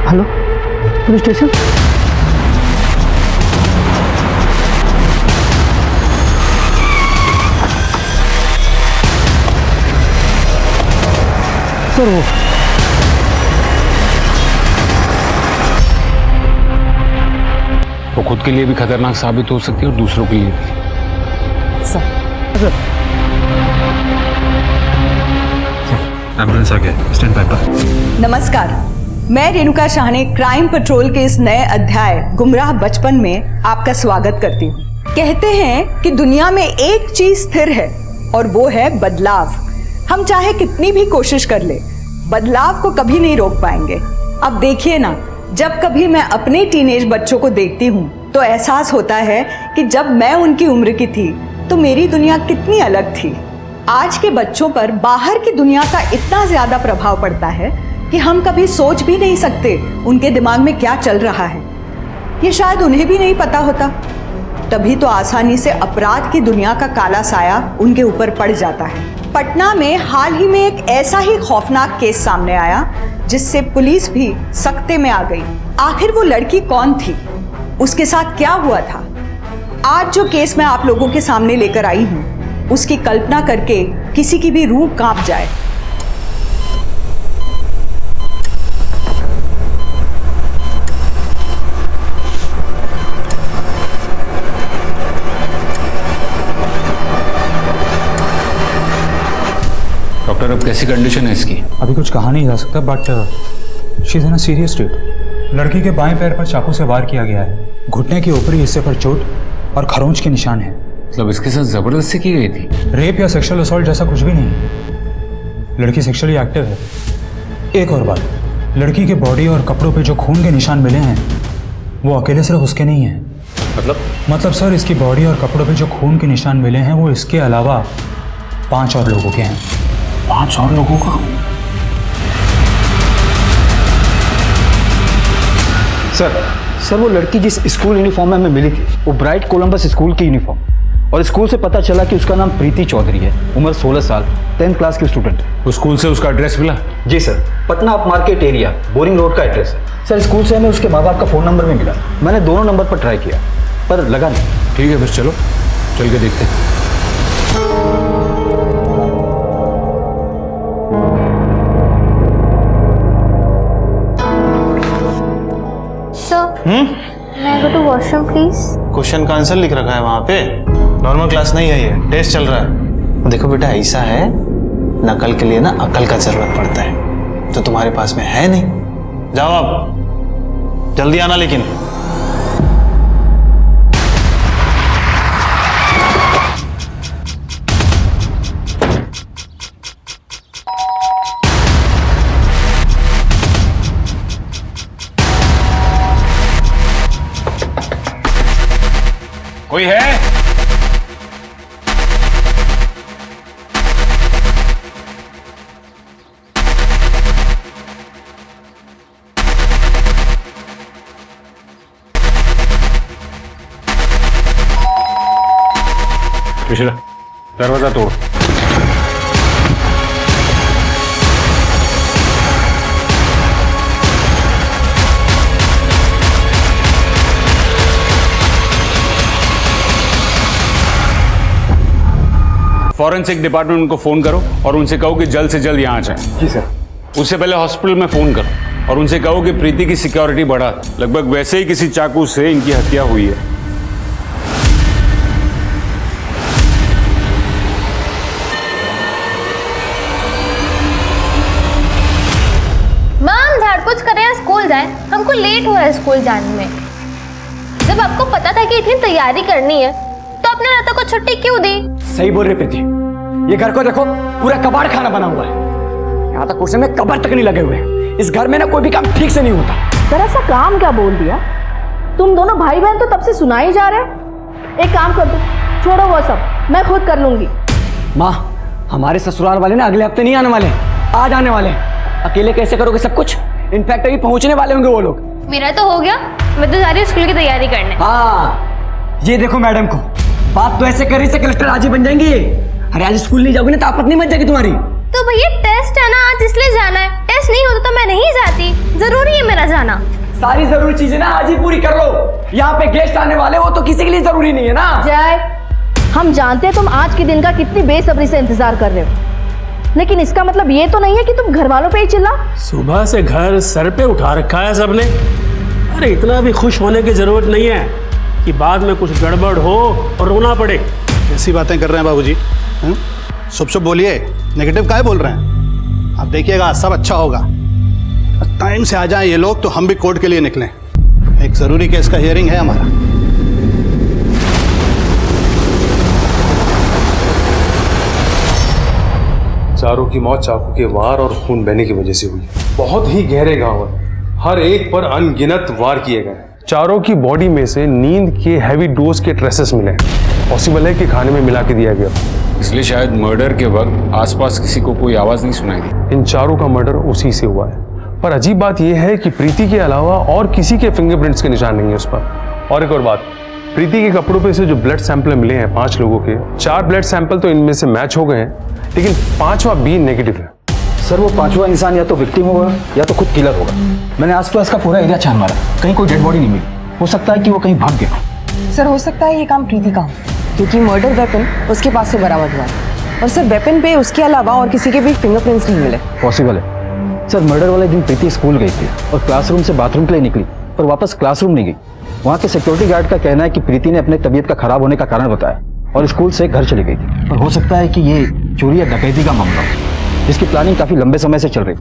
Hello, police station. Sir वो खुद के लिए भी खतरनाक साबित हो सकती है और दूसरों के लिए भी। सर एम्बुलेंस आ गया, स्टैंड बाय पर। नमस्कार, मैं रेणुका शाहने क्राइम पेट्रोल के इस नए अध्याय गुमराह बचपन में आपका स्वागत करती हूँ। कहते हैं कि दुनिया में एक चीज स्थिर है और वो है बदलाव। हम चाहे कितनी भी कोशिश कर ले, बदलाव को कभी नहीं रोक पाएंगे। अब देखिए ना, जब कभी मैं अपने टीनेज बच्चों को देखती हूँ तो एहसास होता है कि जब मैं उनकी उम्र की थी तो मेरी दुनिया कितनी अलग थी। आज के बच्चों पर बाहर की दुनिया का इतना ज्यादा प्रभाव पड़ता है कि हम कभी सोच भी नहीं सकते उनके दिमाग में क्या चल रहा है। ये शायद उन्हें भी नहीं पता होता, तभी तो आसानी से अपराध की दुनिया का काला साया उनके ऊपर पड़ जाता है। पटना में हाल ही में एक ऐसा ही खौफनाक केस सामने आया जिससे पुलिस भी सकते में आ गई। आखिर वो लड़की कौन थी, उसके साथ क्या हुआ था? आज जो केस मैं आप लोगों के सामने लेकर आई हूँ, उसकी कल्पना करके किसी की भी रूह कांप जाए। डॉक्टर, अब कैसी कंडीशन है इसकी? अभी कुछ कहा नहीं जा सकता, but she is in a serious state. लड़की के बाएं पैर पर चाकू से वार किया गया है। घुटने के ऊपरी हिस्से पर चोट और खरोंच के निशान है। मतलब इसके साथ जबरदस्ती की गई थी? रेप या सेक्सुअल असॉल्ट जैसा कुछ भी नहीं। लड़की सेक्सुअली एक्टिव है। एक और बात, लड़की के बॉडी और कपड़ों पे जो खून के निशान मिले हैं वो अकेले सिर्फ उसके नहीं हैं। मतलब सर, इसकी बॉडी और कपड़ों पे जो खून के निशान मिले हैं वो इसके अलावा 5 और लोगों के हैं। 5 और लोगों का? सर वो लड़की जिस स्कूल यूनिफॉर्म में हमें मिली थी वो ब्राइट कोलंबस स्कूल की यूनिफॉर्म, और स्कूल से पता चला कि उसका नाम प्रीति चौधरी है, उम्र 16 साल, 10th क्लास की स्टूडेंट है। उस स्कूल से उसका एड्रेस मिला? जी sir, Patna upmarket area, boring road का एड्रेस है। सर स्कूल से हमें उसके माँ बाप का फ़ोन नंबर भी मिला। मैंने दोनों नंबर पर ट्राई किया पर लगा नहीं। ठीक है, फिर चलो चल के देखते हैं। मैं go to washroom please. Question का आंसर लिख रखा है वहां पे। नॉर्मल क्लास नहीं है, ये टेस्ट चल रहा है। देखो बेटा, ऐसा है, नकल के लिए ना अकल का जरूरत पड़ता है, तो तुम्हारे पास में है नहीं। जाओ आप, जल्दी आना लेकिन। कोई है? पिछला दरवाजा तोड़। फॉरेंसिक डिपार्टमेंट को फोन करो और उनसे कहो कि जल्द से जल्द यहाँ आ जाए। जी सर। उससे पहले हॉस्पिटल में फोन करो और उनसे कहो कि प्रीति की सिक्योरिटी बढ़ा। लगभग वैसे ही किसी चाकू से इनकी हत्या हुई है। मैम झाड़ पोछ करें या स्कूल जाएं, हमको लेट हो रहा है स्कूल जाने में। जब आपको पता था कि इतनी तैयारी करनी है तो आपने रातों को छुट्टी क्यों दी? सही बोल रही प्रीति, ये घर को देखो, पूरा कबाड़ खाना बना हुआ है। यहाँ तक कुर्सी में कबर तक नहीं लगे हुए हैं। इस घर में ना कोई भी काम ठीक से नहीं होता। जरा सा काम क्या बोल दिया? तुम दोनों भाई बहन तो तब से सुना ही जा रहे हो। एक काम कर दो, छोड़ो वो सब, मैं खुद कर लूंगी। माँ, हमारे ससुराल वाले ना अगले हफ्ते नहीं आने वाले, आज आने वाले हैं। अकेले कैसे करोगे सब कुछ? इनफैक्ट अभी पहुंचने वाले होंगे वो लोग। मेरा तो हो गया, मैं तो जा रही हूँ स्कूल की तैयारी करने। हाँ, ये देखो मैडम को, बात तो ऐसे कर रही से कलेक्टर आज ही बन जाएंगी। अरे आज स्कूल नहीं जाओगे ना तो आपत्ति मच जाएगी तुम्हारी। तो भैया टेस्ट है ना आज, इसलिए जाना है। टेस्ट नहीं होता तो मैं नहीं जाती, जरूरी है मेरा जाना। सारी जरूरी चीजें ना आज ही पूरी कर लो। यहाँ पे गेस्ट आने वाले हो तो किसी के लिए जरूरी नहीं है ना। जय, हम जानते हैं तुम आज के दिन का कितनी बेसब्री से इंतजार कर रहे हो, लेकिन इसका मतलब ये तो नहीं है कि तुम घर वालों पे ही चिल्ला। सुबह से घर सर पे उठा रखा है सबने। अरे इतना भी खुश होने की जरूरत नहीं है कि बाद में कुछ गड़बड़ हो और रोना पड़े। ऐसी बातें कर रहे हैं बाबूजी? शुभ शुभ बोलिए, नेगेटिव काहे बोल रहे हैं? आप देखिएगा सब अच्छा होगा। टाइम से आ जाएं ये लोग तो हम भी कोर्ट के लिए निकलें। एक जरूरी केस का हियरिंग है हमारा। चारों की मौत चाकू के वार और खून बहने की वजह से हुई। बहुत ही गहरे घाव हैं, हर एक पर अनगिनत वार किए गए। चारों की बॉडी में से नींद के हैवी डोज के ट्रेसेस मिले। पॉसिबल है कि खाने में मिला के दिया गया, इसलिए शायद मर्डर के वक्त आसपास किसी को कोई आवाज नहीं सुनाई दी। इन चारों का मर्डर उसी से हुआ है। पर अजीब बात यह है कि प्रीति के अलावा और किसी के फिंगरप्रिंट्स के निशान नहीं है उस पर। और एक और बात, प्रीति के कपड़ों पे से जो ब्लड सैंपल मिले हैं 5 लोगों के, 4 ब्लड सैंपल तो इनमें से मैच हो गए हैं, लेकिन 5वां भी नेगेटिव है। सर वो 5वां इंसान या तो विक्टिम होगा या तो खुद किलर होगा। मैंने आसपास का पूरा एरिया छान मारा, कहीं कोई डेड बॉडी नहीं मिली। हो सकता है कि वो कहीं भाग गया। सर हो सकता है ये काम प्रीति का हो, क्योंकि मर्डर वेपन उसके पास से बरामद हुआ और सर वेपन पे उसके अलावा और किसी के भी फिंगरप्रिंट्स नहीं मिले। पॉसिबल है सर। मर्डर वाले दिन प्रीति स्कूल गई थी और क्लासरूम से बाथरूम के लिए निकली, पर वापस क्लासरूम नहीं गई। वहाँ के सिक्योरिटी गार्ड का कहना है कि प्रीति ने अपने तबीयत का खराब होने का कारण बताया और स्कूल से घर चली गई थी। पर हो सकता है कि ये चोरी या डकैती का मामला हो, जिसकी प्लानिंग काफी लंबे समय से चल रही।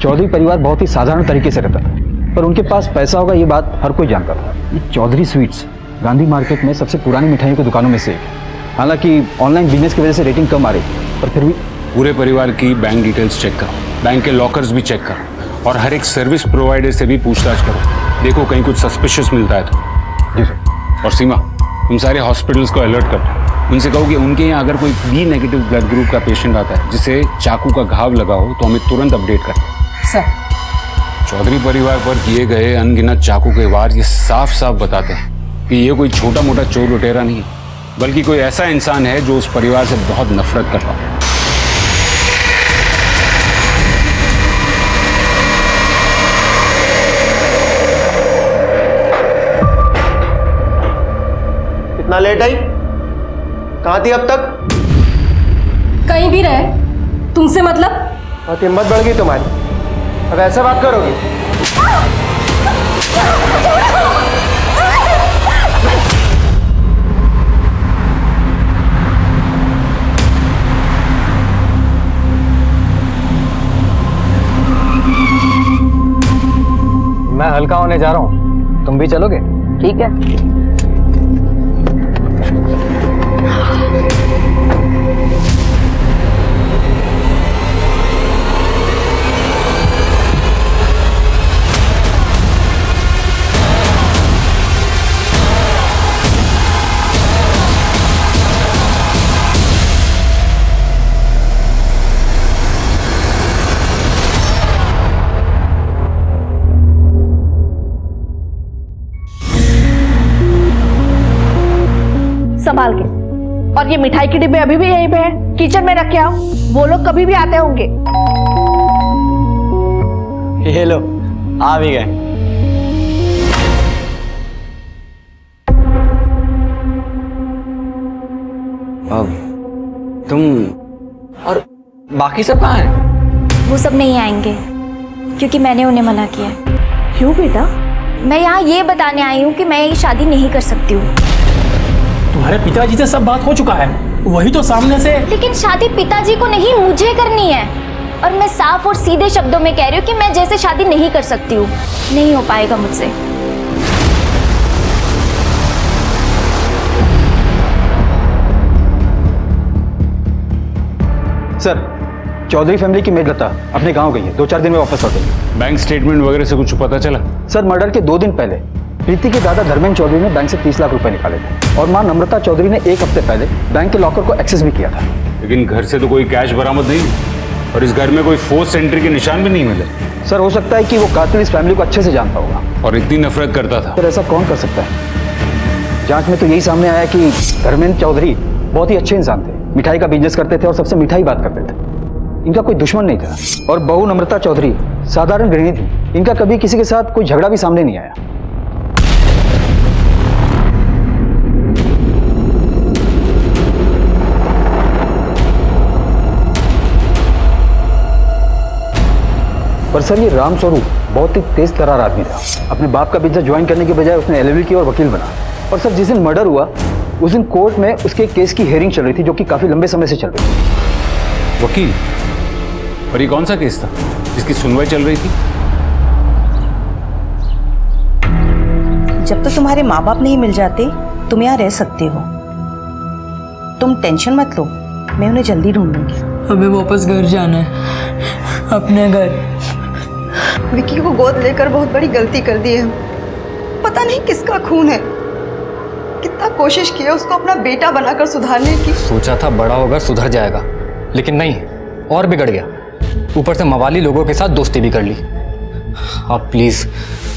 चौधरी परिवार बहुत ही साधारण तरीके से रहता था, पर उनके पास पैसा होगा ये बात हर कोई जानता था। ये चौधरी स्वीट्स गांधी मार्केट में सबसे पुरानी मिठाइयों की दुकानों में से एक है। हालांकि ऑनलाइन बिजनेस की वजह से रेटिंग कम आ रही, पर फिर भी पूरे परिवार की बैंक डिटेल्स चेक करो, बैंक के लॉकर्स भी चेक करो और हर एक सर्विस प्रोवाइडर से भी पूछताछ करो। देखो कहीं कुछ सस्पिशियस मिलता है तो। जी सर। और सीमा, तुम सारे हॉस्पिटल्स को अलर्ट कर दो। उनसे कहो कि उनके यहाँ अगर कोई बी नेगेटिव ब्लड ग्रुप का पेशेंट आता है जिसे चाकू का घाव लगा हो तो हमें तुरंत अपडेट करें। सर चौधरी परिवार पर किए गए अनगिनत चाकू के वार ये साफ साफ बताते हैं कि ये कोई छोटा मोटा चोर लुटेरा नहीं है, बल्कि कोई ऐसा इंसान है जो उस परिवार से बहुत नफरत करता है। इतना लेट आई? कहाँ थी अब तक? कहीं भी रहे, तुमसे मतलब? बहुत हिम्मत बढ़ गई तुम्हारी, अब ऐसे बात करोगी? मैं हल्का होने जा रहा हूँ, तुम भी चलोगे? ठीक है। संभाल के। और ये मिठाई के डिब्बे अभी भी यहीं पे हैं, किचन में रख के आओ, वो लोग कभी भी आते होंगे। ये लो, आ भी गए। अब तुम और बाकी सब कहाँ हैं? वो सब नहीं आएंगे क्योंकि मैंने उन्हें मना किया है। क्यों बेटा? मैं यहाँ ये बताने आई हूँ कि मैं ये शादी नहीं कर सकती हूँ। तुम्हारे पिताजी से सब बात हो चुका है, वही तो सामने से। लेकिन शादी पिताजी को नहीं मुझे करनी है, और मैं साफ और सीधे शब्दों में कह रही हूँ कि मैं जैसे शादी नहीं कर सकती हूँ, नहीं हो पाएगा मुझसे। सर चौधरी फैमिली की मेड लता अपने गांव गई है, 2-4 दिन में वापस लौटेगी। बैंक स्टेटमेंट वगैरह से कुछ पता चला? सर मर्डर के 2 दिन पहले प्रीति के दादा धर्मेंद्र चौधरी ने बैंक से 30 लाख रुपए निकाले थे और मां नम्रता चौधरी ने 1 हफ्ते पहले बैंक के लॉकर को एक्सेस भी किया था। लेकिन घर से तो कोई कैश बरामद नहीं और इस घर में कोई फोर्स एंट्री के निशान भी नहीं मिले। सर हो सकता है कि वो कातिल इस फैमिली को अच्छे से जानता होगा और इतनी नफरत करता था। सर ऐसा कौन कर सकता है? जांच में तो यही सामने आया कि धर्मेंद्र चौधरी बहुत ही अच्छे इंसान थे, मिठाई का बिजनेस करते थे और सबसे मीठा ही बात करते थे। इनका कोई दुश्मन नहीं था। और बहू नम्रता चौधरी साधारण गृहिणी थी, इनका कभी किसी के साथ कोई झगड़ा भी सामने नहीं आया। पर सर ये राम स्वरूप बहुत ही तेज तर्रार आदमी था। अपने बाप का बिजनेस ज्वाइन करने के बजाय उसने LLB की और वकील बना। और सर जिस दिन मर्डर हुआ उस दिन कोर्ट में उसके केस की हियरिंग चल रही थी, जो कि काफी लंबे समय से चल रही थी। वकील? और ये कौन सा केस था जिसकी सुनवाई चल रही थी? जब तक तुम्हारे माँ बाप नहीं मिल जाते तुम यहाँ रह सकते हो। तुम टेंशन मत लो, मैं उन्हें जल्दी ढूंढ लूंगी। हमें वापस घर जाना है, अपने घर। विक्की को गोद लेकर बहुत बड़ी गलती कर दी है। पता नहीं किसका खून है। कितना कोशिश की है उसको अपना बेटा बनाकर सुधारने की। सोचा था बड़ा होगा सुधर जाएगा, लेकिन नहीं, और बिगड़ गया। ऊपर से मवाली लोगों के साथ दोस्ती भी कर ली। आप प्लीज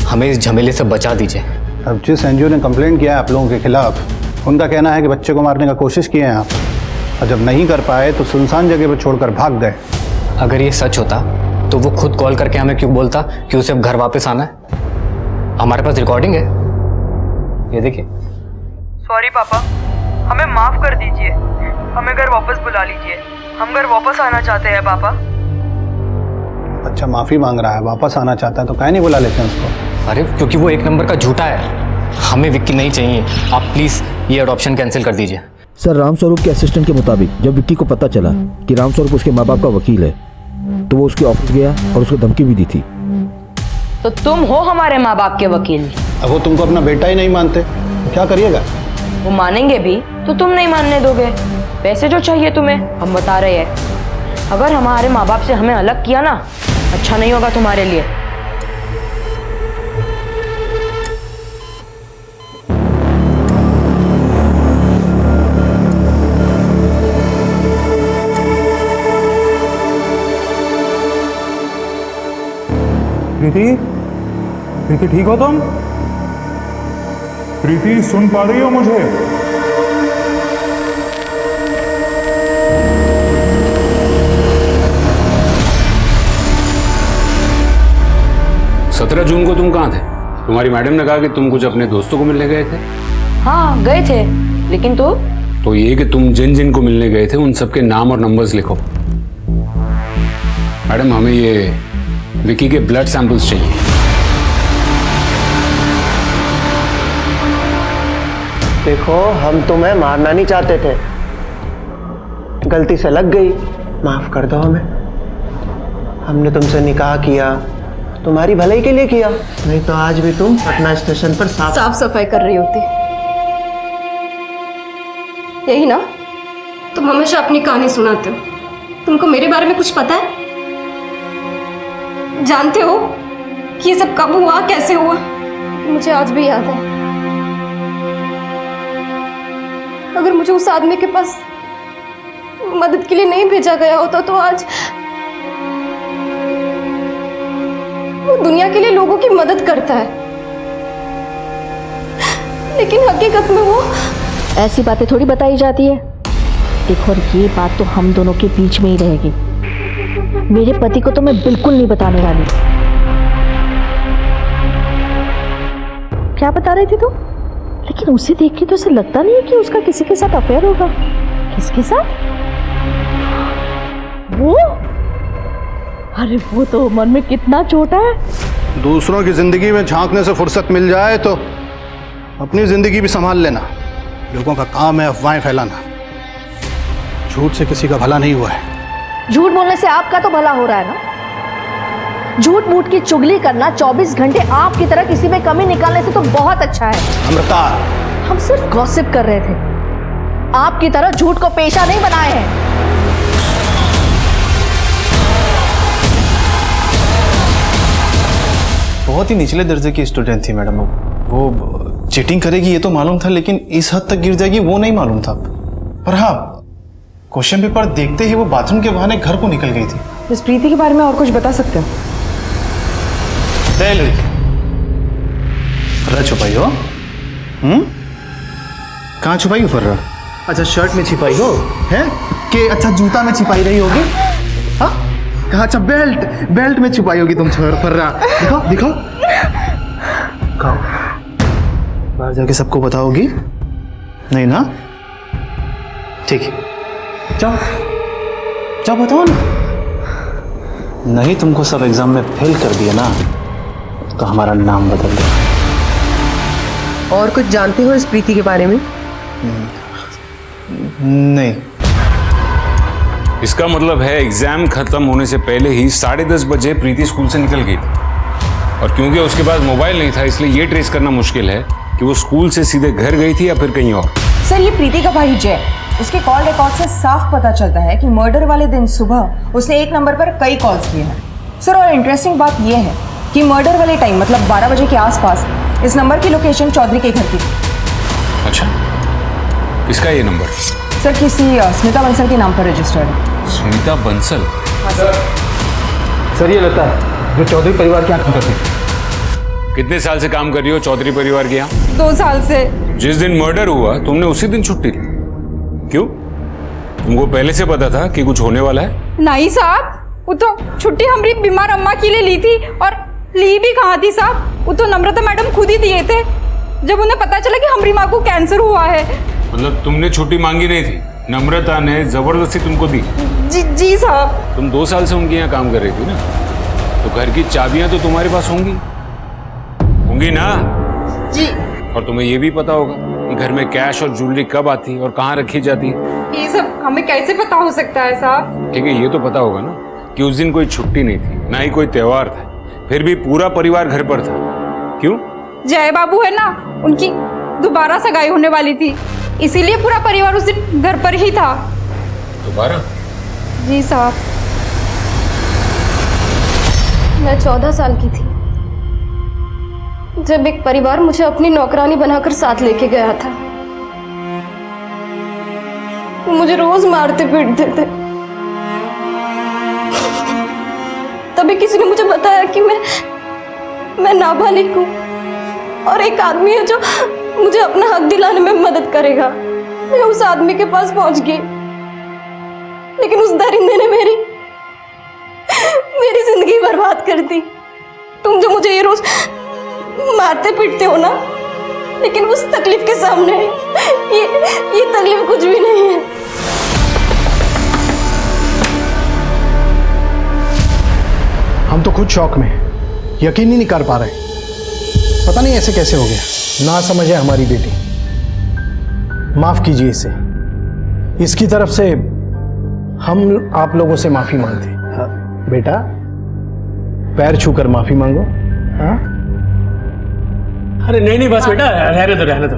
हमें इस झमेले से बचा दीजिए। अब जिस NGO ने कंप्लेंट किया है आप लोगों के खिलाफ, उनका कहना है कि बच्चे को मारने का कोशिश किए हैं आप, और जब नहीं कर पाए तो सुनसान जगह पर छोड़कर भाग गए। अगर ये सच होता तो वो खुद कॉल करके हमें क्यों बोलता कि उसे अब घर वापस आना है? हमारे पास रिकॉर्डिंग है, ये देखिए। सॉरी पापा, हमें माफ कर दीजिए, हमें घर वापस बुला लीजिए। हम घर वापस आना चाहते हैं पापा। अच्छा माफी मांग रहा है, वापस आना चाहता है, तो काहे नहीं बुला लेते हैं उसको? अरे क्योंकि वो एक नंबर का झूठा है। हमें विक्की नहीं चाहिए। आप प्लीज ये अडॉप्शन कैंसिल कर दीजिए। सर रामस्वरूप के असिस्टेंट के मुताबिक जब विक्की को पता चला कि रामस्वरूप उसके माँ बाप का वकील है तो वो उसके ऑफिस गया और उसको धमकी भी दी थी। तो तुम हो हमारे माँ बाप के वकील। अब वो तुमको अपना बेटा ही नहीं मानते तो क्या करिएगा? वो मानेंगे भी तो तुम नहीं मानने दोगे। पैसे जो चाहिए तुम्हें हम बता रहे हैं। अगर हमारे माँ बाप से हमें अलग किया ना, अच्छा नहीं होगा तुम्हारे लिए। प्रीति, प्रीति ठीक हो तुम? प्रीति सुन पा रही हो मुझे? सत्रह जून को तुम कहाँ थे? तुम्हारी मैडम ने कहा कि तुम कुछ अपने दोस्तों को मिलने गए थे। हाँ गए थे, लेकिन तो ये कि तुम जिन जिन को मिलने गए थे उन सबके नाम और नंबर्स लिखो। मैडम हमें ये विकी के ब्लड सैंपल्स चाहिए। देखो हम तुम्हें मारना नहीं चाहते थे, गलती से लग गई, माफ कर दो हमें। हमने तुमसे निकाह किया, तुम्हारी भलाई के लिए किया, नहीं तो आज भी तुम पटना स्टेशन पर साफ सफाई कर रही होती। यही ना, तुम हमेशा अपनी कहानी सुनाते हो। तुमको मेरे बारे में कुछ पता है? जानते हो कि ये सब कब हुआ, कैसे हुआ? मुझे आज भी याद है। अगर मुझे उस आदमी के पास मदद के लिए नहीं भेजा गया होता तो आज वो दुनिया के लिए लोगों की मदद करता है, लेकिन हकीकत में वो ऐसी बातें थोड़ी बताई जाती है। देखो, और ये बात तो हम दोनों के बीच में ही रहेगी। मेरे पति को तो मैं बिल्कुल नहीं बताने वाली। क्या बता रही थी तू? लेकिन उसे देख के तो ऐसा लगता नहीं है कि उसका किसी के साथ अफेयर होगा। किसके साथ? वो? अरे वो तो मन में कितना छोटा है। दूसरों की जिंदगी में झांकने से फुर्सत मिल जाए तो अपनी जिंदगी भी संभाल लेना। लोगों का काम है अफवाहें फैलाना। झूठ से किसी का भला नहीं हुआ है। झूठ बोलने से आपका तो भला हो रहा है ना। झूठ मूठ की चुगली करना 24 घंटे आपकी तरह किसी में कमी निकालने से तो बहुत अच्छा है। अमृता, हम सिर्फ गॉसिप कर रहे थे, आपकी तरह झूठ को पेशा नहीं बनाए हैं। बहुत ही निचले दर्जे की स्टूडेंट थी मैडम। वो चीटिंग करेगी ये तो मालूम था, लेकिन इस हद तक गिर जाएगी वो नहीं मालूम था। पर हाँ, क्वेश्चन पेपर देखते ही वो बाथरूम के बहाने घर को निकल गई थी। इस प्रीति के बारे में और कुछ बता सकते हो? लड़की छुपाई हो? कहाँ छुपाई हो? अच्छा शर्ट में छिपाई हो है कि अच्छा जूता में छिपाई रही होगी? हाँ कहा? अच्छा बेल्ट, बेल्ट में छुपाई होगी तुम फर्रा। दिखाओ दिखाओ दिखाओ। बाहर जाके सबको बताओगी नहीं ना? ठीक है, जाओ जाओ बताओ ना। नहीं तुमको सब एग्जाम में फेल कर दिया ना तो हमारा नाम बदल दो। और कुछ जानते हो इस प्रीति के बारे में? नहीं। इसका मतलब है एग्जाम खत्म होने से पहले ही 10:30 बजे प्रीति स्कूल से निकल गई थी, और क्योंकि उसके पास मोबाइल नहीं था इसलिए ये ट्रेस करना मुश्किल है कि वो स्कूल से सीधे घर गई थी या फिर कहीं और। सर ये प्रीति का भाई जय, उसके कॉल रिकॉर्ड से साफ पता चलता है कि मर्डर वाले दिन सुबह उसने एक नंबर पर कई कॉल्स किए हैं सर। और इंटरेस्टिंग बात यह है कि मर्डर वाले टाइम मतलब 12 बजे के आसपास इस नंबर की लोकेशन चौधरी के घर की थी। अच्छा, किसका ये नंबर? सर किसी स्मिता बंसल के नाम पर रजिस्टर्ड है। स्मिता बंसल? सर ये लगता है जो चौधरी परिवार के यहाँ काम करती है। कितने साल से काम कर रही हो चौधरी परिवार के यहाँ? 2 साल से। जिस दिन मर्डर हुआ तुमने उसी दिन छुट्टी ली, क्यों? तुमको पहले से पता था कि कुछ होने वाला है? नहीं साहब, वो तो छुट्टी हमारी बीमार अम्मा के लिए ली थी, और ली भी कहाँ थी साहब, वो तो नम्रता मैडम खुद ही दिए थे जब उन्हें पता चला कि हमारी माँ को कैंसर हुआ है। मतलब तुमने छुट्टी मांगी नहीं थी, नम्रता ने जबरदस्ती तुमको दी? जी साहब। तुम 2 साल से उनके यहाँ काम कर रही थी ना, तो घर की चाबियां तो तुम्हारे पास होंगी ना? जी। और तुम्हें ये भी पता होगा कि घर में कैश और ज्वेलरी कब आती और कहाँ रखी जाती है। ये सब हमें कैसे पता हो सकता है साहब? ठीक है, ये तो पता होगा ना कि उस दिन कोई छुट्टी नहीं थी, ना ही कोई त्योहार था, फिर भी पूरा परिवार घर पर था। क्यों? जय बाबू है ना, उनकी दोबारा सगाई होने वाली थी, इसीलिए पूरा परिवार उस दिन घर पर ही था। दोबारा? जी साहब। मैं 14 साल की थी जब एक परिवार मुझे अपनी नौकरानी बनाकर साथ लेके गया था। वो मुझे रोज मारते पीटते थे। तभी किसी ने मुझे बताया कि मैं नाबालिग हूँ और एक आदमी है जो मुझे अपना हक दिलाने में मदद करेगा। मैं उस आदमी के पास पहुंच गई, लेकिन उस दरिंदे ने मेरी जिंदगी बर्बाद कर दी। तुम जो मुझे ये रोज मारते पीटते हो ना, लेकिन उस तकलीफ के सामने ये तकलीफ कुछ भी नहीं है। हम तो खुद शौक में, यकीन ही नहीं कर पा रहे, पता नहीं ऐसे कैसे हो गया। ना समझे हमारी बेटी, माफ कीजिए इसे। इसकी तरफ से हम आप लोगों से माफी मांगते हैं। हाँ, बेटा पैर छूकर माफी मांगो। हाँ? अरे नहीं बस बेटा, रहने दो।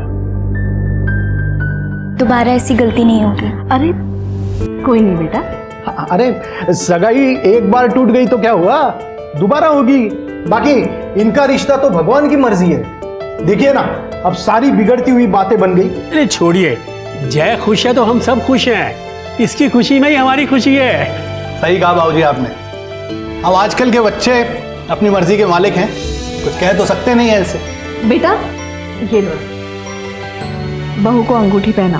दोबारा ऐसी गलती नहीं होगी। अरे कोई नहीं बेटा। अरे सगाई एक बार टूट गई तो क्या हुआ, दोबारा होगी। बाकी इनका रिश्ता तो भगवान की मर्जी है। देखिए ना, अब सारी बिगड़ती हुई बातें बन गई। अरे छोड़िए, जय खुश है तो हम सब खुश हैं, इसकी खुशी में ही हमारी खुशी है। सही कहा बाबूजी आपने। अब आजकल के बच्चे अपनी मर्जी के मालिक हैं, कुछ कह तो सकते नहीं है ऐसे। बेटा ये लो, बहू को अंगूठी पहना।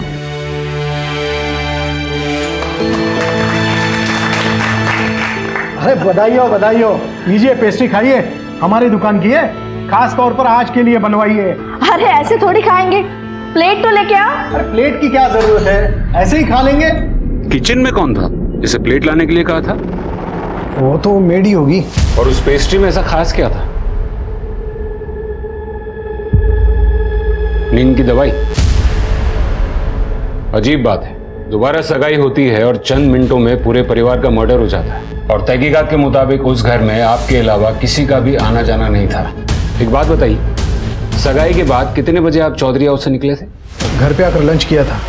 अरे बधाई हो बधाई हो। लीजिए पेस्ट्री खाइए, हमारी दुकान की है, खास तौर पर आज के लिए बनवाई है। अरे ऐसे थोड़ी खाएंगे, प्लेट तो लेके आओ। अरे प्लेट की क्या जरूरत है, ऐसे ही खा लेंगे। किचन में कौन था जिसे प्लेट लाने के लिए कहा था? वो तो मेडी होगी। और उस पेस्ट्री में ऐसा खास क्या था? नींद की दवाई? अजीब बात है, दोबारा सगाई होती है और चंद मिनटों में पूरे परिवार का मर्डर हो जाता है, और तहकीकात के मुताबिक उस घर में आपके अलावा किसी का भी आना जाना नहीं था। एक बात बताइए, सगाई के बाद कितने बजे आप चौधरी हाउस से निकले थे? घर पे आकर लंच किया था।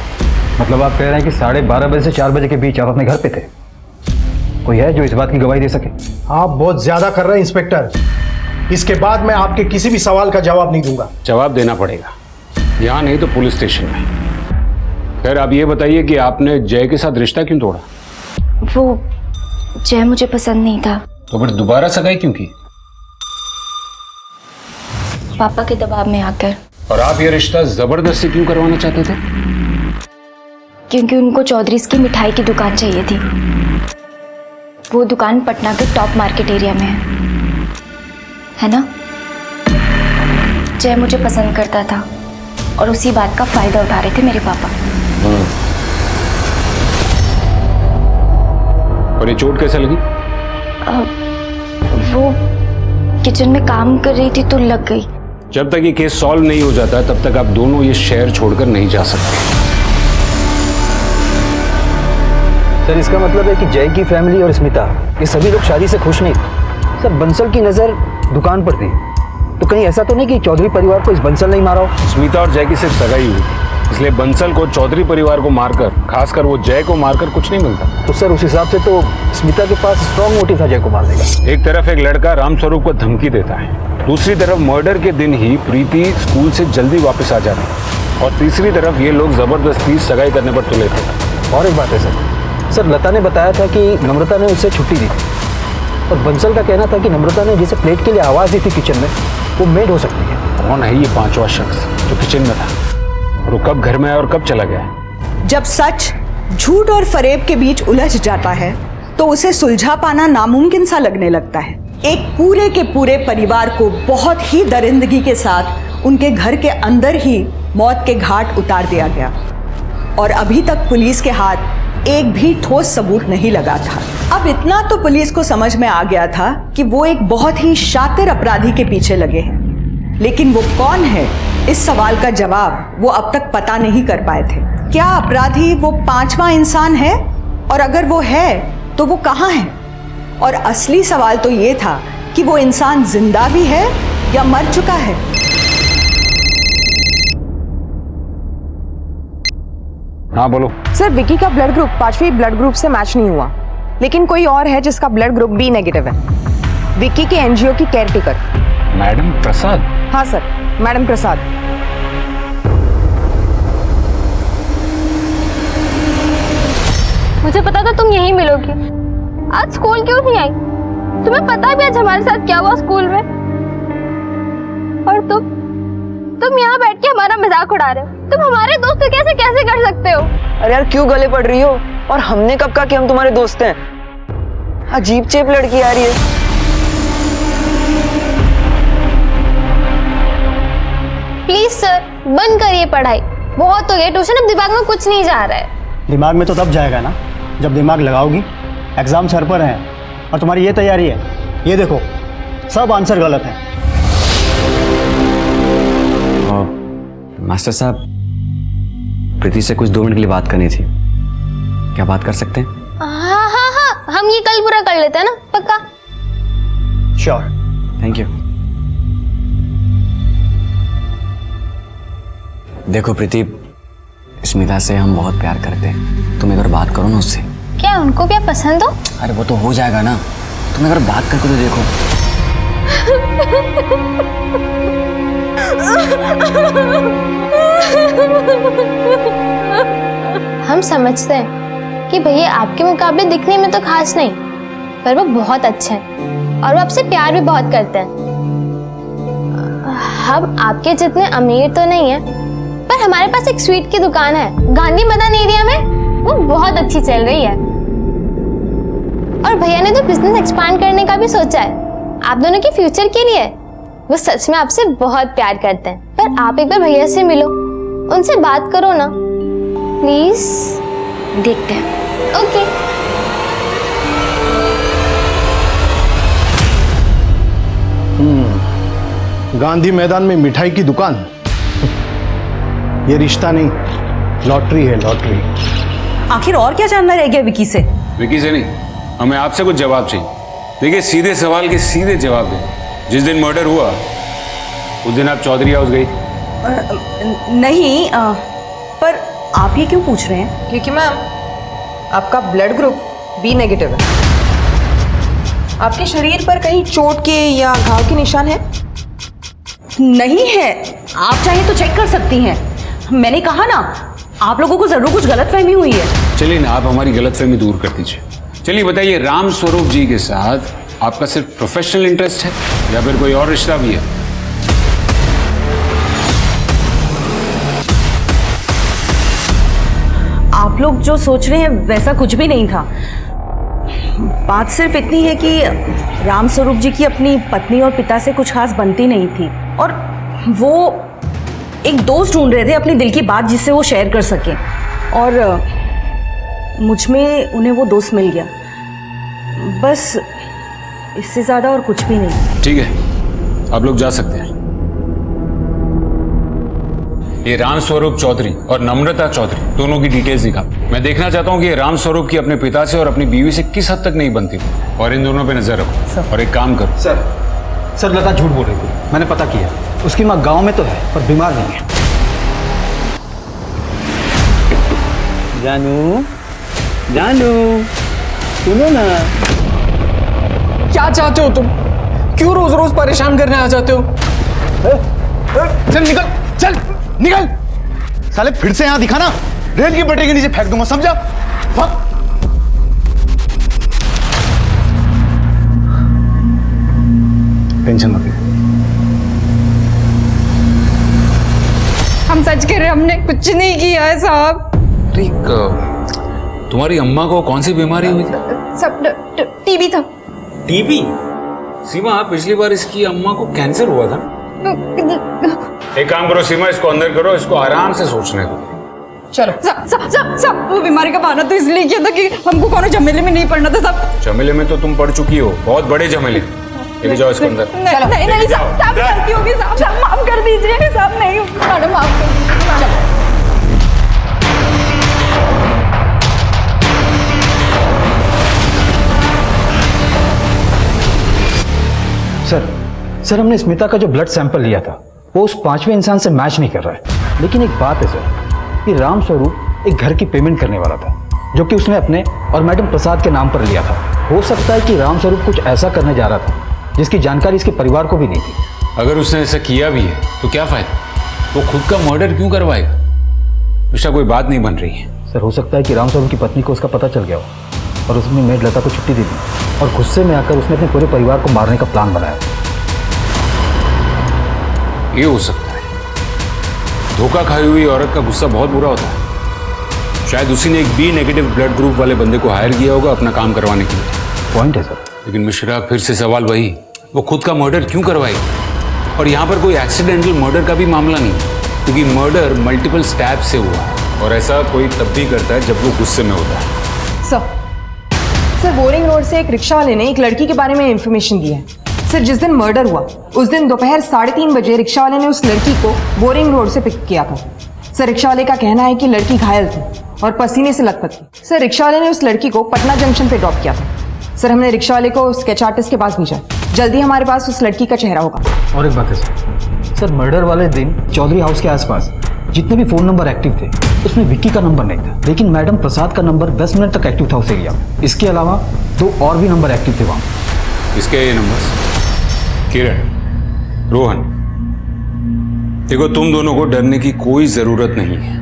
मतलब आप कह रहे हैं कि 12:30 बजे से 4 बजे के बीच आप अपने घर पे थे? कोई है जो इस बात की गवाही दे सके? आप बहुत ज्यादा कर रहे हैं इंस्पेक्टर, इसके बाद मैं आपके किसी भी सवाल का जवाब नहीं दूंगा। जवाब देना पड़ेगा, यहाँ नहीं तो पुलिस स्टेशन में। खैर आप ये बताइए कि आपने जय के साथ रिश्ता क्यों तोड़ा? वो जय मुझे पसंद नहीं था। तो फिर दोबारा सगाई क्यों की? पापा के दबाव में आकर। और आप ये रिश्ता जबरदस्ती क्यों करवाना चाहते थे? क्योंकि उनको चौधरीज की मिठाई की दुकान चाहिए थी। वो दुकान पटना के टॉप मार्केट एरिया में है ना? जय मुझे पसंद करता था और उसी बात का फायदा उठा रहे थे मेरे पापा। और ये चोट कैसे लगी? वो किचन में काम कर रही थी तो लग गई। जब तक ये केस सॉल्व नहीं हो जाता तब तक आप दोनों ये शहर छोड़कर नहीं जा सकते। सर इसका मतलब है कि जय की फैमिली और स्मिता ये सभी लोग शादी से खुश नहीं थे। सर बंसल की नज़र दुकान पर थी, तो कहीं ऐसा तो नहीं कि चौधरी परिवार को इस बंसल नहीं मारा हो? स्मिता और जय की सिर्फ सगाई हुई, इसलिए बंसल को चौधरी परिवार को मारकर, खासकर वो जय को मारकर कुछ नहीं मिलता। तो सर उस हिसाब से तो स्मिता के पास स्ट्रॉन्ग मोटिव था जय को मारने का। एक तरफ एक लड़का रामस्वरूप को धमकी देता है, दूसरी तरफ मर्डर के दिन ही प्रीति स्कूल से जल्दी वापस आ जाती है, और तीसरी तरफ ये लोग जबरदस्ती सगाई करने पर तुले थे। और एक बात है सर लता ने बताया था कि नम्रता ने उससे छुट्टी दी थी, और बंसल का कहना था कि नम्रता ने जिसे प्लेट के लिए आवाज़ दी थी किचन में वो मेड हो सकती है। कौन है ये पांचवा शख्स जो किचन में था, और वो कब घर में आया और कब चला गया? जब सच झूठ और फरेब के बीच उलझ जाता है तो उसे सुलझा पाना नामुमकिन सा लगने लगता है। एक पूरे के पूरे परिवार को बहुत ही दरिंदगी के साथ उनके घर के अंदर ही मौत के घाट उतार दिया गया, और अभी तक पुलिस के हाथ एक भी ठोस सबूत नहीं लगा था। अब इतना तो पुलिस को समझ में आ गया था कि वो एक बहुत ही शातिर अपराधी के पीछे लगे हैं, लेकिन वो कौन है इस सवाल का जवाब वो अब तक पता नहीं कर पाए थे। क्या अपराधी वो पांचवा इंसान है, और अगर वो है तो वो कहाँ है? और असली सवाल तो ये था कि वो इंसान जिंदा भी है या मर चुका है। हाँ बोलो। सर विकी का ब्लड ग्रुप 5वीं ब्लड ग्रुप से मैच नहीं हुआ, लेकिन कोई और है जिसका ब्लड ग्रुप बी नेगेटिव है। विकी के एनजीओ की केयरटेकर मैडम प्रसाद। हाँ सर, मैडम प्रसाद। मुझे पता था तुम यहीं मिलोगी। आज स्कूल क्यों नहीं आई? तुम्हें पता भी आज हमारे साथ क्या हुआ स्कूल में? और तुम यहाँ बैठ के हमारा मजाक उड़ा रहे हो। तुम हमारे दोस्त कैसे कैसे कर सकते हो? अरे यार क्यों गले पड़ रही हो? और हमने कब कहा कि हम तुम्हारे दोस्त हैं? अजीब चेप लड़की आ रही है। प्लीज सर बंद करिए पढ़ाई, बहुत हो गया ट्यूशन, अब दिमाग में कुछ नहीं जा रहा है। दिमाग में तो तब जाएगा ना जब दिमाग लगाओगी। एग्जाम सर पर हैं और तुम्हारी ये तैयारी है, ये देखो सब आंसर गलत है। मास्टर साहब प्रीति से कुछ 2 मिनट के लिए बात करनी थी, क्या बात कर सकते हैं? हाँ, हम ये कल पूरा कर लेते हैं ना, पक्का? श्योर। Thank you. देखो प्रीति, स्मिता से हम बहुत प्यार करते हैं, तुम एक बार बात करो ना उससे। क्या उनको क्या पसंद हो? अरे वो तो हो जाएगा ना, तुम एक बार बात करके तो देखो। हम समझते हैं कि भैया आपके मुकाबले दिखने में तो खास नहीं, पर वो बहुत अच्छे हैं और वो आपसे प्यार भी बहुत करते हैं। हम आपके जितने अमीर तो नहीं है, पर हमारे पास एक स्वीट की दुकान है गांधी मैदान एरिया में, वो बहुत अच्छी चल रही है। और भैया ने तो बिजनेस एक्सपांड करने का भी सोचा है आप दोनों के फ्यूचर के लिए। वो सच में आपसे बहुत प्यार करते हैं, पर आप एक बार भैया से मिलो, उनसे बात करो ना प्लीज। देखते हैं। ओके। गांधी मैदान में मिठाई की दुकान, ये रिश्ता नहीं, लॉटरी है लॉटरी। आखिर और क्या जानना रह गया विकी से? विकी से नहीं, हमें आपसे कुछ जवाब चाहिए। देखिए सीधे सवाल के सीधे जवाब दें। जिस दिन मर्डर हुआ उस दिन आप चौधरी हाउस गई? नहीं, पर आप ये क्यों पूछ रहे हैं? क्योंकि मैम आपका ब्लड ग्रुप बी नेगेटिव है। आपके शरीर पर कहीं चोट के या घाव के निशान है? नहीं है, आप चाहें तो चेक कर सकती हैं। मैंने कहा ना, आप लोगों को जरूर कुछ गलतफहमी हुई है। चलिए ना, आप हमारी गलतफहमी दूर कर दीजिए। चलिए बताइए, राम स्वरूप जी के साथ आपका सिर्फ प्रोफेशनल इंटरेस्ट है या फिर कोई और रिश्ता भी है? आप लोग जो सोच रहे हैं वैसा कुछ भी नहीं था। बात सिर्फ इतनी है कि रामस्वरूप जी की अपनी पत्नी और पिता से कुछ खास बनती नहीं थी और वो एक दोस्त ढूंढ रहे थे अपनी दिल की बात जिससे वो शेयर कर सकें और मुझ में उन्हें वो दोस्त मिल गया। बस इससे ज़्यादा और कुछ भी नहीं। ठीक है, आप लोग जा सकते हैं। ये रामस्वरूप चौधरी और नम्रता चौधरी दोनों की डिटेल्स दिखा। मैं देखना चाहता हूँ कि ये रामस्वरूप की अपने पिता से और अपनी बीवी से किस हद तक नहीं बनती और इन दोनों पे नजर रखो। और एक काम करो। सर लता झूठ बोल रही थी, मैंने पता किया। उसकी माँ गांव में तो है पर बीमार नहीं है। जानू जानू सुनो ना। क्या चाहते हो तुम? क्यों रोज रोज परेशान करने आ जाते हो? चल निकल, चल निकल। साले फिर से यहां दिखाना, रेल की पटरी के नीचे फेंक दूंगा, समझा? टेंशन मत ले। हम सच कह रहे हैं, हमने कुछ नहीं किया है साहब। तुम्हारी अम्मा को कौन सी बीमारी हुई थी? सब टीबी था। टीबी? सीमा, पिछली बार इसकी अम्मा को कैंसर हुआ था। एक काम करो सीमा, इसको अंदर करो, इसको आराम से सोचने दो। चलो सब वो बीमारी का बहाना तो इसलिए किया था कि हमको कोनो झमेले में नहीं पड़ना था सब। झमेले में तो तुम पड़ चुकी हो, बहुत बड़े झमेले। लेके जाओ इसको अंदर। नहीं साहब, गलती होगी साहब, माफ कर दीजिए साहब। नहीं मैडम, माफ कर दीजिए। सर हमने स्मिता का जो ब्लड सैंपल लिया था वो उस 5वें इंसान से मैच नहीं कर रहा है। लेकिन एक बात है सर कि रामस्वरूप एक घर की पेमेंट करने वाला था जो कि उसने अपने और मैडम प्रसाद के नाम पर लिया था। हो सकता है कि रामस्वरूप कुछ ऐसा करने जा रहा था जिसकी जानकारी इसके परिवार को भी नहीं थी। अगर उसने ऐसा किया भी है तो क्या फायदा? वो खुद का मर्डर क्यों करवाएगा? ऐसा कोई बात नहीं बन रही है। सर हो सकता है कि रामस्वरूप की पत्नी को उसका पता चल गया हो और उसने मेड लता को छुट्टी दे दी और गुस्से में आकर उसने अपने पूरे परिवार को मारने का प्लान बनाया। ये हो सकता है। धोखा खाई हुई औरत का गुस्सा बहुत बुरा होता है। शायद उसी ने एक बी नेगेटिव ब्लड ग्रुप वाले बंदे को हायर किया होगा अपना काम करवाने के लिए। पॉइंट है सर। लेकिन मिश्रा, फिर से सवाल वही, वो खुद का मर्डर क्यों करवाएगी? और यहाँ पर कोई एक्सीडेंटल मर्डर का भी मामला नहीं, क्योंकि मर्डर मल्टीपल स्टैब से हुआ है और ऐसा कोई तब भी करता है जब वो गुस्से में होता है। सर बोरिंग रोड से एक रिक्शा वाले ने एक लड़की के बारे में इंफॉर्मेशन दी है। सर जिस दिन मर्डर हुआ उस दिन दोपहर 3:30 बजे रिक्शा वाले ने उस लड़की को बोरिंग रोड से पिक किया था। सर रिक्शा वाले का कहना है कि लड़की घायल थी और पसीने से लथपथ थी। सर रिक्शा वाले ने उस लड़की को पटना जंक्शन पे ड्रॉप किया था। सर हमने रिक्शा वाले को स्केच आर्टिस्ट के पास भेजा। जल्दी हमारे पास उस लड़की का चेहरा होगा। और एक बात है सर मर्डर वाले दिन चौधरी हाउस के आसपास जितने भी फोन नंबर एक्टिव थे उसमें विक्की का नंबर नहीं था, लेकिन मैडम प्रसाद का नंबर 10 मिनट तक एक्टिव था उस एरिया में। इसके अलावा 2 और भी नंबर एक्टिव थे वहाँ। इसके ये नंबर किरण, रोहन, देखो तुम दोनों को डरने की कोई जरूरत नहीं है।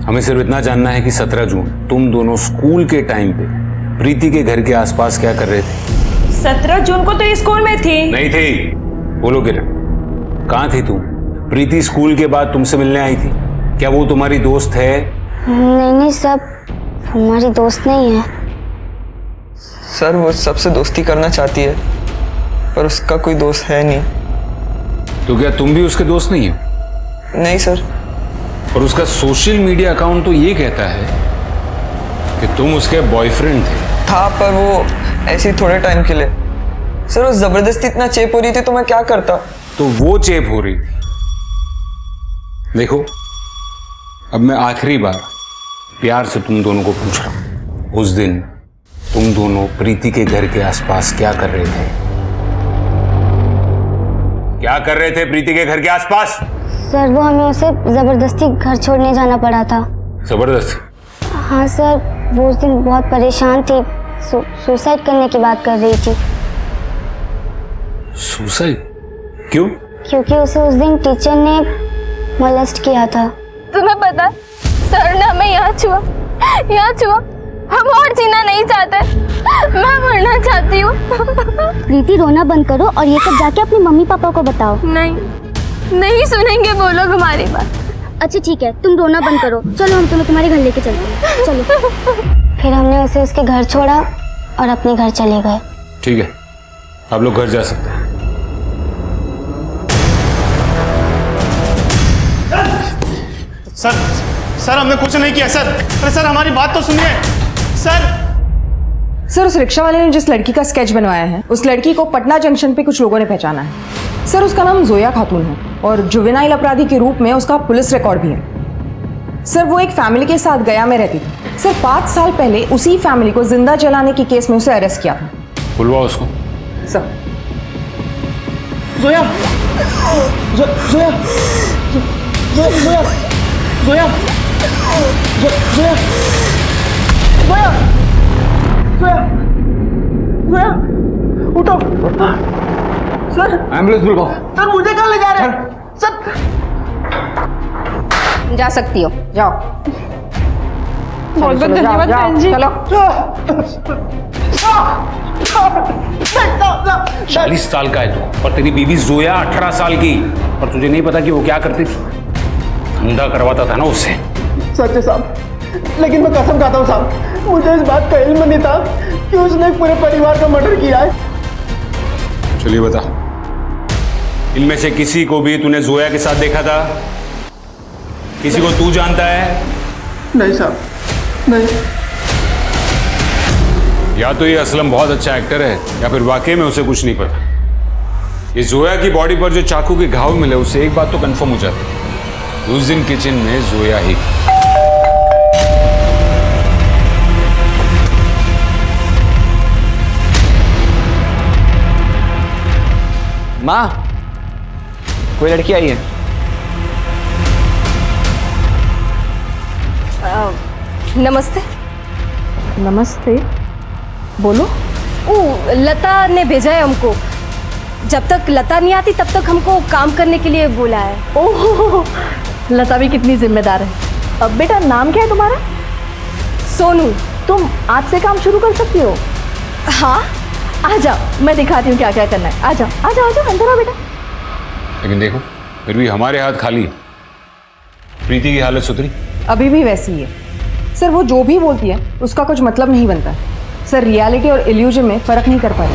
हमें सिर्फ इतना जानना है कि 17 जून तुम दोनों स्कूल के टाइम पे प्रीति के घर के आसपास क्या कर रहे थे? 17 जून को तो ये स्कूल में थी। नहीं थी। बोलो किरण, कहाँ थी तुम? प्रीति स्कूल के बाद तुमसे मिलने आई थी। क्या वो तुम्हारी दोस्त है? नहीं सब हमारी दोस्त नहीं है। सर वो सबसे दोस्ती करना चाहती है पर उसका कोई दोस्त है नहीं। तो क्या तुम भी उसके दोस्त नहीं हो? नहीं सर। और उसका सोशल मीडिया अकाउंट तो ये कहता है कि तुम उसके बॉयफ्रेंड थे। था पर वो ऐसे ही थोड़े टाइम के लिए। सर वो जबरदस्ती इतना चेप हो रही थी तो मैं क्या करता? तो वो चेप हो रही थी। देखो अब मैं आखिरी बार प्यार से तुम दोनों को पूछ रहा हूं, उस दिन तुम दोनों प्रीति के घर के आसपास क्या कर रहे थे? क्या कर रहे थे प्रीति के घर के आसपास? सर वो हमें उसे जबरदस्ती घर छोड़ने जाना पड़ा था। जबरदस्ती? हाँ सर वो उस दिन बहुत परेशान थी, सुसाइड करने की बात कर रही थी। सुसाइड? क्यों? क्योंकि उसे उस दिन टीचर ने मोलेस्ट किया था। तुम्हें पता सर ने हमें यहाँ छुआ। हम और जीना नहीं चाहते, मैं मरना चाहती हूँ। प्रीति रोना बंद करो और ये सब जाके अपने मम्मी पापा को बताओ। नहीं सुनेंगे वो लोग हमारी बात। अच्छा ठीक है तुम रोना बंद करो, चलो हम तुम्हें तुम्हारे घर लेके चलते हैं। चलो। फिर हमने उसे उसके घर छोड़ा और अपने घर चले गए। ठीक है, आप लोग घर जा सकते हैं। सर हमने कुछ नहीं किया सर। अरे सर हमारी बात तो सुनिए सर उस रिक्शा वाले ने जिस लड़की का स्केच बनवाया है, उस लड़की को पटना जंक्शन पे कुछ लोगों ने पहचाना है। सर उसका नाम जोया खातून है और जुवेनाइल अपराधी के रूप में उसका पुलिस रिकॉर्ड भी है। सर वो एक फैमिली के साथ गया में रहती थी। सर 5 साल पहले उसी फैमिली को जिंदा जलाने के केस में उसे अरेस्ट किया था। बुलवाओ उसको। सर जोया जोया जोया जोया जोया जोया जोया जोया जोया उठो सर। एम्बुलेंस बुलवाओ। सर मुझे कहाँ ले जा रहे हैं सर? जा सकती हो, जाओ। बहुत बहुत धन्यवाद बहन जी। चलो 40 साल का है तू और तेरी बीवी जोया 18 साल की, और तुझे नहीं पता कि वो क्या करती थी? धंधा करवाता था ना उससे। सच है साहब, लेकिन मैं कसम खाता हूँ साहब, मुझे इस बात का इल्म नहीं था कि उसने पूरे परिवार का मर्डर किया है। चलिए बता, इनमें से किसी को भी तूने जोया के साथ देखा था? किसी को तू जानता है? नहीं साहब, नहीं। या तो ये असलम बहुत अच्छा एक्टर है या फिर वाकई में उसे कुछ नहीं पता। ये जोया की बॉडी पर जो चाकू के घाव मिले, उससे एक बात तो कंफर्म हो जाती है, उस दिन किचन में जोया ही। माँ, कोई लड़की आई है। नमस्ते। नमस्ते, बोलो। ओ, लता ने भेजा है हमको। जब तक लता नहीं आती तब तक हमको काम करने के लिए बोला है। ओह, लता भी कितनी जिम्मेदार है। अब बेटा नाम क्या है तुम्हारा? सोनू। तुम आज से काम शुरू कर सकती हो। हाँ, आ जाओ, मैं दिखाती हूँ क्या क्या करना है। आ जाओ आ जाओ आ जाओ, अंदर आओ बेटा। लेकिन देखो, फिर भी हमारे हाथ खाली है। प्रीति की हालत सुधरी? अभी भी वैसी ही है। सर वो जो भी बोलती है उसका कुछ मतलब नहीं बनता। सर रियलिटी और इल्यूजन में फर्क नहीं कर पाए।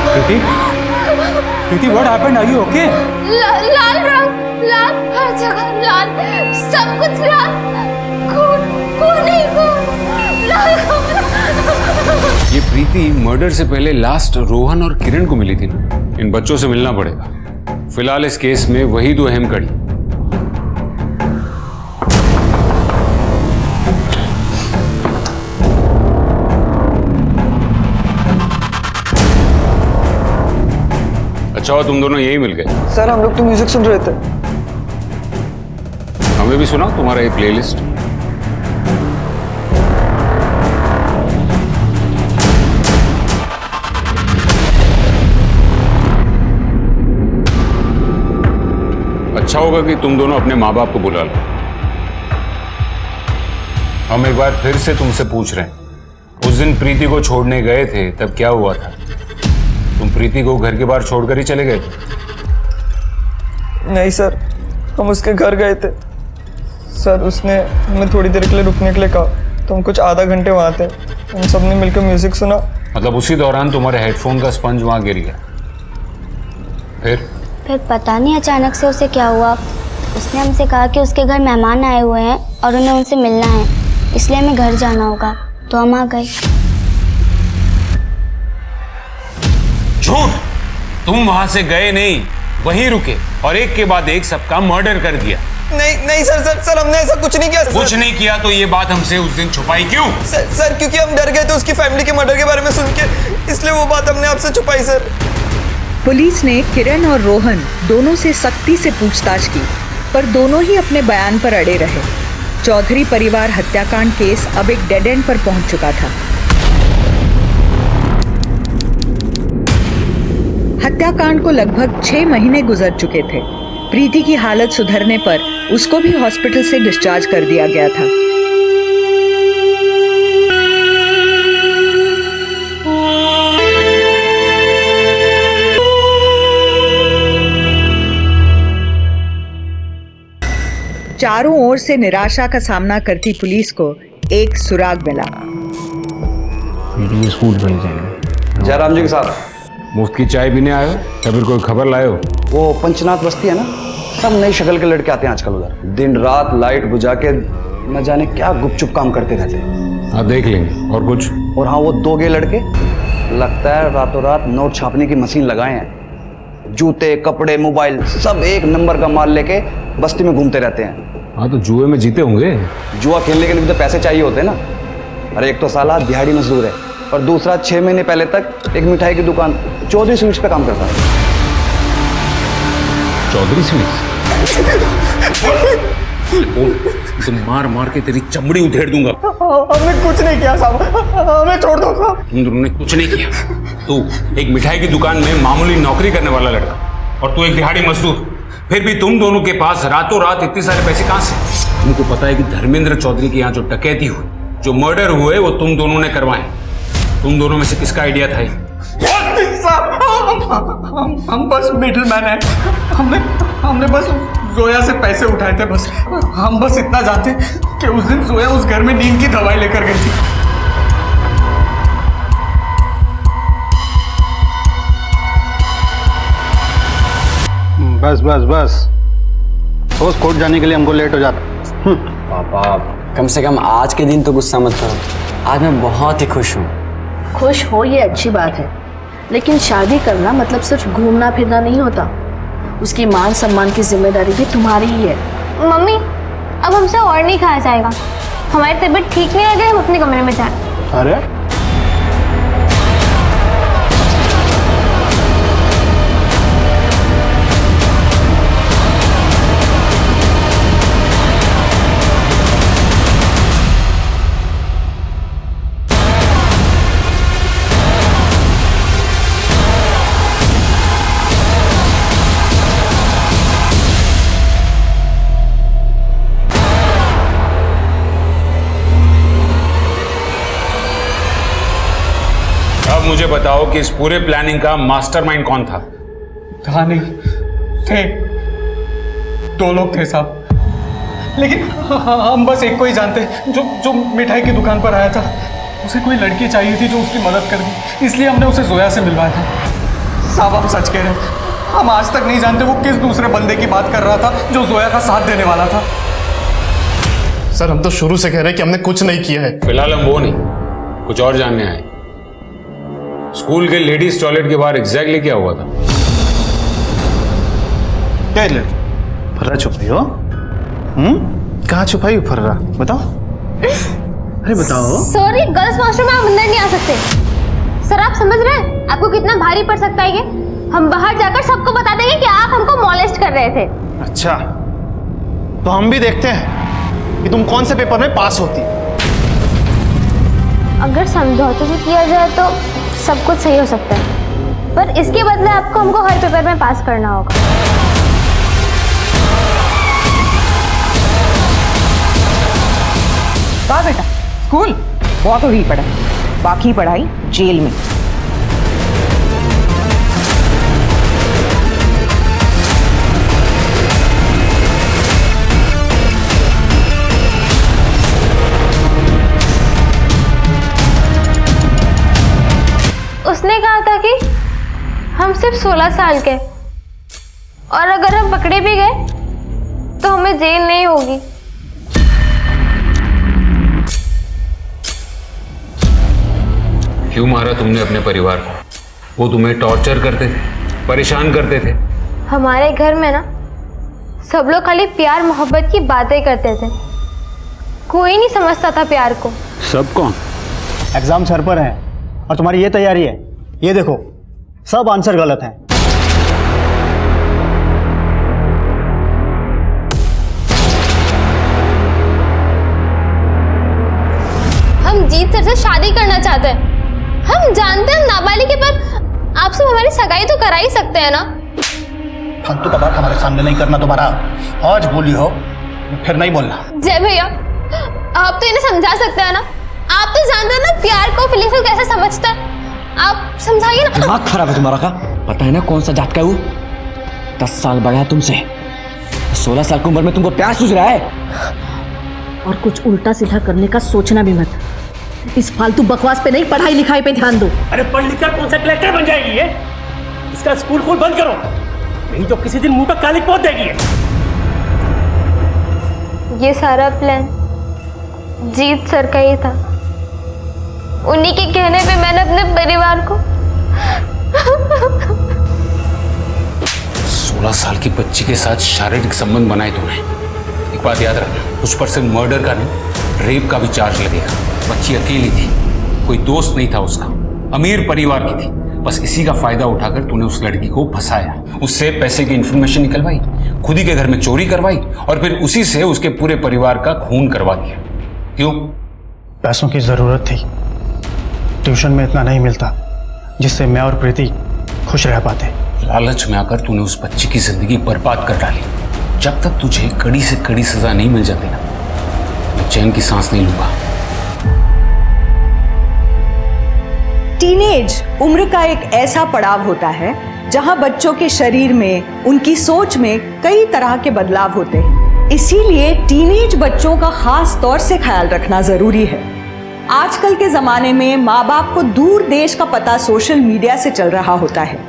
Preeti, Preeti, what happened? Are you okay? लाल रंग, लाल, हर जगह लाल, सब कुछ लाल, खून नहीं खून, लाल खून। ये प्रीति मर्डर से पहले लास्ट रोहन और किरण को मिली थी ना। इन बच्चों से मिलना पड़ेगा। फिलहाल इस केस में वही दो अहम कड़ी। अच्छा हो तुम दोनों यही मिल गए। सर हम लोग तो म्यूजिक सुन रहे थे। हमें भी सुना तुम्हारा ये प्लेलिस्ट। अच्छा होगा कि तुम दोनों अपने माँ बाप को बुला लो। हम एक बार फिर से तुमसे पूछ रहे हैं, उस दिन प्रीति को छोड़ने गए थे तब क्या हुआ था? तुम प्रीति को घर के बाहर छोड़कर ही चले गए थे? नहीं सर, हम उसके घर गए थे। सर उसने हमें थोड़ी देर के लिए रुकने के लिए कहा, तो हम कुछ आधा घंटे वहाँ थे। हम सब ने मिलकर म्यूजिक सुना। मतलब उसी दौरान तुम्हारे हेडफोन का स्पंज वहाँ गिर गया? फिर पता नहीं अचानक से उसे क्या हुआ। उसने हमसे कहा कि उसके घर मेहमान आए हुए हैं और उन्हें उनसे मिलना है, इसलिए हमें घर जाना होगा, तो हम आ गए। झूठ! तुम वहां से गए नहीं, वहीं रुके और एक के बाद एक सबका मर्डर कर दिया। नहीं सर हमने ऐसा कुछ नहीं किया। कुछ नहीं किया तो ये बात हमसे उस दिन छुपाई क्यों? सर क्योंकि हम डर गए थे उसकी फैमिली के मर्डर के बारे में सुन के, इसलिए वो बात हमने आपसे छुपाई सर। पुलिस ने किरण और रोहन दोनों से सख्ती से पूछताछ की, पर दोनों ही अपने बयान पर अड़े रहे। चौधरी परिवार हत्याकांड केस अब एक डेड एंड पर पहुंच चुका था। हत्याकांड को लगभग 6 महीने गुजर चुके थे। प्रीति की हालत सुधरने पर उसको भी हॉस्पिटल से डिस्चार्ज कर दिया गया था। चारों ओर से निराशा का सामना करती पुलिस को एक सुराग मिला। स्कूल भेज देंगे। जयराम जी के साथ मुफ्त की चाय पीने आए हो या फिर कोई खबर लाए हो? वो पंचनाथ बस्ती है ना, सब नई शक्ल के लड़के आते हैं आजकल उधर, दिन रात लाइट बुझा के न जाने क्या गुपचुप काम करते रहते हैं। हाँ देख लेंगे। और कुछ? और हाँ, वो 2 गे लड़के लगता है रातों रात नोट छापने की मशीन लगाए हैं। जूते, कपड़े, मोबाइल सब एक नंबर का माल लेके बस्ती में घूमते रहते हैं। हाँ तो जुए में जीते होंगे। जुआ खेलने के लिए भी तो पैसे चाहिए होते हैं ना। अरे एक तो साला दिहाड़ी मजदूर है और दूसरा 6 महीने पहले तक एक मिठाई की दुकान चौधरी स्वीट्स पे काम करता है। चौधरी स्वीट्स? तुम मार मार के तेरी चमड़ी उधेड़ दूंगा। हमने कुछ नहीं किया साहब, हमें छोड़ दो साहब। तुम दोनों ने कुछ नहीं किया। तू एक मिठाई की दुकान में मामूली नौकरी करने वाला लड़का और तू एक दिहाड़ी मजदूर, फिर भी तुम दोनों के पास रातों रात इतने सारे पैसे कहां से? तुमको पता है कि धर्मेंद्र चौधरी के यहाँ जो डकैती हुई, जो मर्डर हुए, वो तुम दोनों ने करवाए। तुम दोनों में से किसका आइडिया था? हम बस मिडिलमैन हैं। हमने बस जोया से पैसे उठाए थे। बस हम बस इतना जानते कि उस दिन जोया उस घर में नींद की दवाई लेकर गई थी। बस बस बस, रोज कोर्ट जाने के लिए हमको लेट हो जाता। पापा कम से कम आज के दिन तो गुस्सा मत करो। आज मैं बहुत ही खुश हूँ। खुश हो ये अच्छी बात है, लेकिन शादी करना मतलब सिर्फ घूमना फिरना नहीं होता। उसकी मान सम्मान की जिम्मेदारी भी तुम्हारी ही है। मम्मी अब हमसे और नहीं खाया जाएगा। हमारी तबीयत ठीक नहीं लगे, हम अपने कमरे में जाए। अरे मुझे बताओ कि इस पूरे प्लानिंग का मास्टरमाइंड कौन था? था नहीं, थे 2 लोग थे साहब, लेकिन हम बस एक को ही जानते, जो मिठाई की दुकान पर आया था। उसे कोई लड़की चाहिए थी जो उसकी मदद कर दी, इसलिए हमने उसे जोया से मिलवाया था। साहब आप सच कह रहे हैं, हम आज तक नहीं जानते वो किस दूसरे बंदे की बात कर रहा था जो जोया का साथ देने वाला था। सर हम तो शुरू से कह रहे हैं कि हमने कुछ नहीं किया है। फिलहाल हम वो नहीं, कुछ और जानने आए। स्कूल के लेडीज टॉयलेट के बाहर एग्जैक्टली क्या हुआ था? क्या फर्रा छुपाई हो? कहाँ छुपाई हो फर्रा? बताओ। अरे बताओ। सॉरी, गर्ल्स वॉशरूम में आप अंदर नहीं आ सकते। सर आप समझ रहे हैं आपको कितना भारी पड़ सकता है ये? हम बाहर जाकर सबको बता देंगे कि आप हमको मॉलेस्ट कर रहे थे। अच्छा, तो हम भी देखते हैं कि तुम कौन से पेपर में पास होती। अगर समझौते से किया जाए तो सब कुछ सही हो सकता है, पर इसके बदले आपको हमको हर पेपर में पास करना होगा। वाह बेटा, स्कूल बहुत हो ही पढ़ा, बाकी पढ़ाई जेल में। उसने कहा था कि हम सिर्फ 16 साल के, और अगर हम पकड़े भी गए तो हमें जेल नहीं होगी। क्यों मारा तुमने अपने परिवार को? वो तुम्हें टॉर्चर करते थे, परेशान करते थे। हमारे घर में ना सब लोग खाली प्यार मोहब्बत की बातें करते थे, कोई नहीं समझता था प्यार को। सब कौन? एग्जाम सर पर है और तुम्हारी ये तैयारी है, ये देखो सब आंसर गलत हैं। हम जीत सर से शादी करना चाहते हैं। हम जानते हैं हम नाबालिग है, पर आपसे हमारी सगाई तो करा ही सकते हैं ना। फालतू का बात हमारे सामने नहीं करना दोबारा। आज बोली हो फिर नहीं बोलना। जय भैया, आप तो इन्हें समझा सकते हैं ना। आप तो जानते हैं ना प्यार को, फीलिंग्स को कैसे समझता है। आप समझाइए ना। दिमाग खराब है तुम्हारा का? पता है ना कौन सा जात का है वो? 10 साल बड़ा है तुमसे, 16 साल की उम्र में तुमको प्यार सूझ रहा है? और कुछ उल्टा सीधा करने का सोचना भी मत। इस फालतू बकवास पे नहीं, पढ़ाई लिखाई पे ध्यान दो। अरे पढ़ लिख कर कौन सा कलेक्टर बन जाएगी ये? इसका स्कूल बंद करो, नहीं तो किसी दिन मुंह पे कालिक पोत देगी ये सारा प्लान जीत सर का ही था। उन्हीं के कहने पे मैंने अपने परिवार को 16 साल की बच्ची के साथ शारीरिक संबंध बनाए तुमने। एक बात याद रखना, उस पर सिर्फ मर्डर का नहीं, रेप का भी चार्ज लगेगा। बच्ची अकेली थी, कोई दोस्त नहीं था उसका, अमीर परिवार की थी। बस इसी का फायदा उठाकर तूने उस लड़की को फंसाया, उससे पैसे की इंफॉर्मेशन निकलवाई, खुद ही के घर में चोरी करवाई और फिर उसी से उसके पूरे परिवार का खून करवा दिया। क्यों? पैसों की ज़रूरत थी। ट्यूशन में इतना नहीं मिलता जिससे मैं और प्रीति खुश रह पाते। लालच में आकर तूने उस बच्ची की जिंदगी बर्बाद कर डाली। जब तक तुझे कड़ी से कड़ी सजा नहीं मिल जाती ना, मैं चैन की सांस नहीं लूंगा। टीनेज उम्र का एक ऐसा पड़ाव होता है जहां बच्चों के शरीर में, उनकी सोच में कई तरह के बदलाव होते हैं। इसीलिए टीनेज बच्चों का खास तौर से ख्याल रखना जरूरी है। आजकल के जमाने में माँ बाप को दूर देश का पता सोशल मीडिया से चल रहा होता है,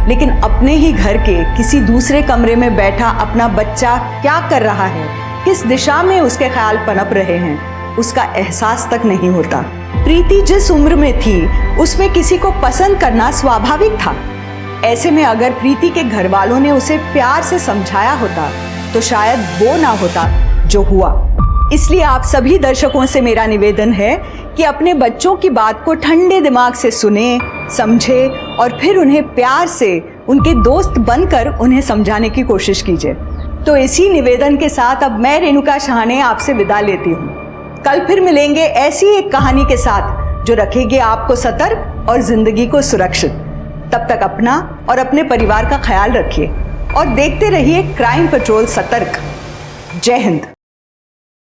लेकिन अपने ही घर के किसी दूसरे कमरे में बैठा अपना बच्चा क्या कर रहा है, किस दिशा में उसके ख्याल पनप रहे हैं, उसका एहसास तक नहीं होता। प्रीति जिस उम्र में थी उसमें किसी को पसंद करना स्वाभाविक था। ऐसे में अगर प्रीति के घर वालों ने उसे प्यार से समझाया होता तो शायद वो ना होता जो हुआ। इसलिए आप सभी दर्शकों से मेरा निवेदन है कि अपने बच्चों की बात को ठंडे दिमाग से सुने, समझे और फिर उन्हें प्यार से उनके दोस्त बनकर उन्हें समझाने की कोशिश कीजिए। तो इसी निवेदन के साथ अब मैं रेणुका शहाणे आपसे विदा लेती हूँ। कल फिर मिलेंगे ऐसी एक कहानी के साथ जो रखेगी आपको सतर्क और जिंदगी को सुरक्षित। तब तक अपना और अपने परिवार का ख्याल रखिए और देखते रहिए क्राइम पेट्रोल सतर्क। जय हिंद।